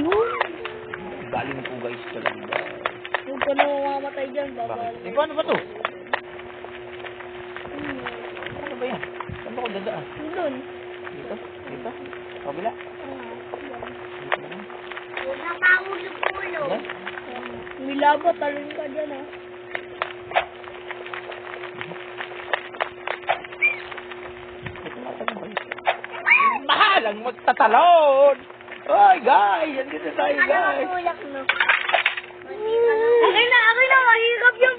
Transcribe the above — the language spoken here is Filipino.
Galing po guys talaga. Huwag ka na mamamatay dyan, babal. Bakit? Paano ba to? Ano ba yan? Saan ba ako dadaan? Doon. Dito? Dito? Kabila? Dito na lang. Una pa ako lupulo. Yan? Milabo, talon ka dyan ha. Ito na tayo guys. Mahalang magtatalon! Ay guys! Andito tayo guys! Tulak no. Akin na, mahirap yung